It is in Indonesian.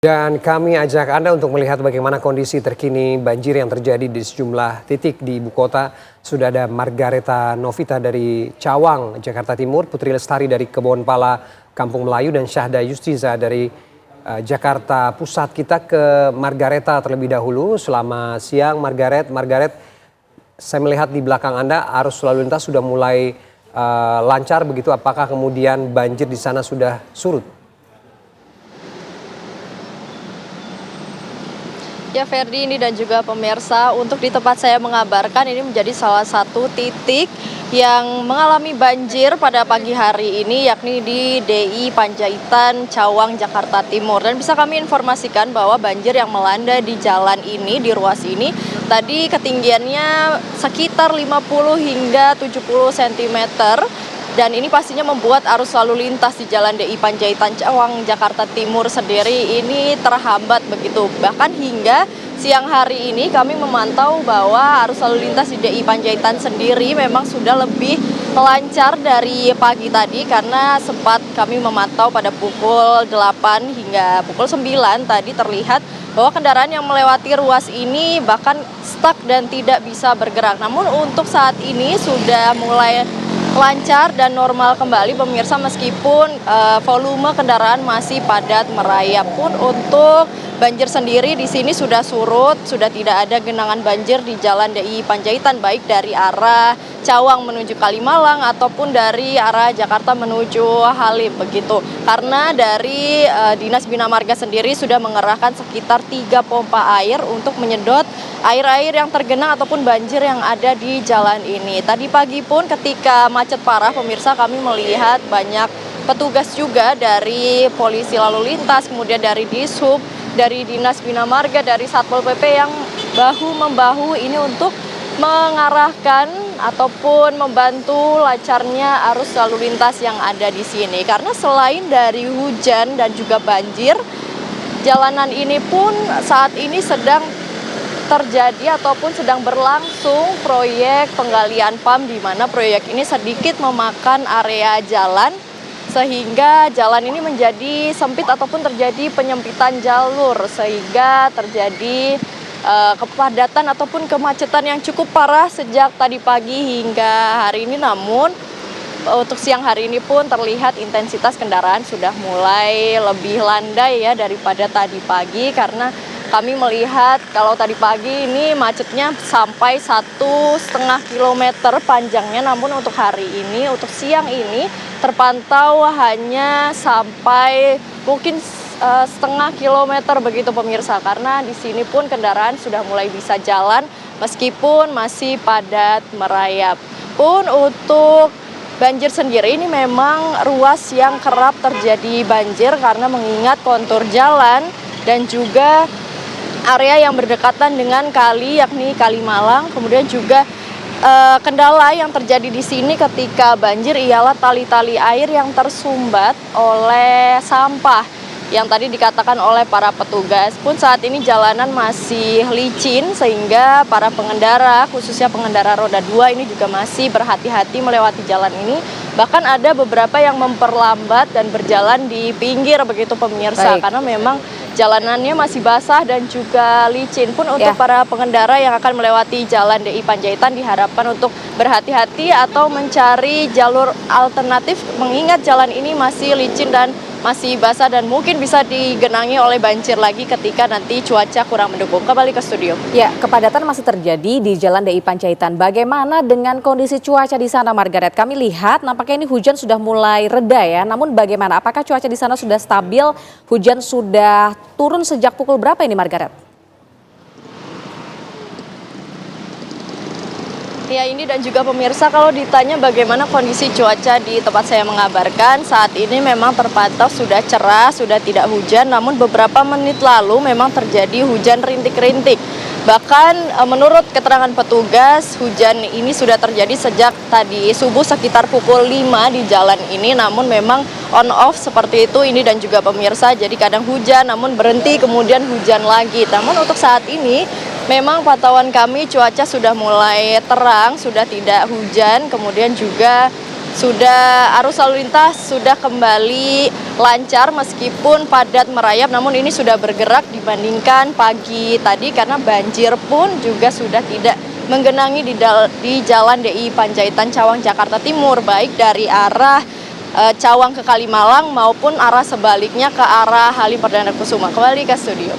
Dan kami ajak Anda untuk melihat bagaimana kondisi terkini banjir yang terjadi di sejumlah titik di ibu kota. Sudah ada Margareta Novita dari Cawang, Jakarta Timur, Putri Lestari dari Kebonpala, Kampung Melayu, dan Syahda Yustiza dari Jakarta Pusat. Kita ke Margareta terlebih dahulu. Selamat siang Margaret. Margaret, saya melihat di belakang Anda arus lalu lintas sudah mulai lancar begitu. Apakah kemudian banjir di sana sudah surut? Ya Ferdi, ini dan juga pemirsa, untuk di tempat saya mengabarkan ini menjadi salah satu titik yang mengalami banjir pada pagi hari ini, yakni di DI Panjaitan, Cawang, Jakarta Timur. Dan bisa kami informasikan bahwa banjir yang melanda di jalan ini, di ruas ini, tadi ketinggiannya sekitar 50 hingga 70 cm. Dan ini pastinya membuat arus lalu lintas di Jalan DI Panjaitan Cawang, Jakarta Timur sendiri ini terhambat begitu. Bahkan hingga siang hari ini kami memantau bahwa arus lalu lintas di DI Panjaitan sendiri memang sudah lebih lancar dari pagi tadi, karena sempat kami memantau pada pukul 8 hingga pukul 9 tadi terlihat bahwa kendaraan yang melewati ruas ini bahkan stuck dan tidak bisa bergerak. Namun untuk saat ini sudah mulai lancar dan normal kembali pemirsa, meskipun volume kendaraan masih padat merayap. Pun untuk banjir sendiri di sini sudah surut, sudah tidak ada genangan banjir di Jalan DI Panjaitan, baik dari arah Cawang menuju Kalimalang ataupun dari arah Jakarta menuju Halim begitu. Karena dari Dinas Bina Marga sendiri sudah mengerahkan sekitar 3 pompa air untuk menyedot air-air yang tergenang ataupun banjir yang ada di jalan ini. Tadi pagi pun ketika macet parah pemirsa, kami melihat banyak petugas juga dari polisi lalu lintas, kemudian dari Dishub, dari Dinas Bina Marga, dari Satpol PP yang bahu-membahu ini untuk mengarahkan ataupun membantu lancarnya arus lalu lintas yang ada di sini. Karena selain dari hujan dan juga banjir, jalanan ini pun saat ini sedang terjadi ataupun sedang berlangsung proyek penggalian PAM, di mana proyek ini sedikit memakan area jalan sehingga jalan ini menjadi sempit ataupun terjadi penyempitan jalur, sehingga terjadi kepadatan ataupun kemacetan yang cukup parah sejak tadi pagi hingga hari ini. Namun untuk siang hari ini pun terlihat intensitas kendaraan sudah mulai lebih landai ya daripada tadi pagi, karena kami melihat kalau tadi pagi ini macetnya sampai 1,5 kilometer panjangnya, namun untuk hari ini, untuk siang ini terpantau hanya sampai mungkin setengah kilometer begitu pemirsa, karena di sini pun kendaraan sudah mulai bisa jalan meskipun masih padat merayap. Pun untuk banjir sendiri ini memang ruas yang kerap terjadi banjir karena mengingat kontur jalan dan juga area yang berdekatan dengan kali, yakni Kalimalang. Kemudian juga kendala yang terjadi di sini ketika banjir ialah tali-tali air yang tersumbat oleh sampah, yang tadi dikatakan oleh para petugas. Pun saat ini jalanan masih licin sehingga para pengendara, khususnya pengendara roda 2 ini juga masih berhati-hati melewati jalan ini. Bahkan ada beberapa yang memperlambat dan berjalan di pinggir begitu pemirsa. Baik. Karena memang jalanannya masih basah dan juga licin. Pun untuk para pengendara yang akan melewati Jalan DI Panjaitan diharapkan untuk berhati-hati atau mencari jalur alternatif, mengingat jalan ini masih licin dan masih basah dan mungkin bisa digenangi oleh banjir lagi ketika nanti cuaca kurang mendukung. Kembali ke studio. Ya, kepadatan masih terjadi di Jalan DI Panjaitan. Bagaimana dengan kondisi cuaca di sana, Margaret? Kami lihat nampaknya ini hujan sudah mulai reda ya. Namun bagaimana? Apakah cuaca di sana sudah stabil? Hujan sudah turun sejak pukul berapa ini, Margaret? Ya, ini dan juga pemirsa, kalau ditanya bagaimana kondisi cuaca di tempat saya mengabarkan, saat ini memang terpantau sudah cerah, sudah tidak hujan, namun beberapa menit lalu memang terjadi hujan rintik-rintik. Bahkan menurut keterangan petugas, hujan ini sudah terjadi sejak tadi subuh sekitar pukul 5 di jalan ini, namun memang on off seperti itu ini dan juga pemirsa. Jadi kadang hujan namun berhenti, kemudian hujan lagi. Namun untuk saat ini memang pantauan kami cuaca sudah mulai terang, sudah tidak hujan, kemudian juga sudah arus lalu lintas sudah kembali lancar meskipun padat merayap, namun ini sudah bergerak dibandingkan pagi tadi karena banjir pun juga sudah tidak menggenangi di Jalan DI Panjaitan Cawang Jakarta Timur, baik dari arah Cawang ke Kalimalang maupun arah sebaliknya ke arah Halim Perdana Kusuma. Kembali ke studio.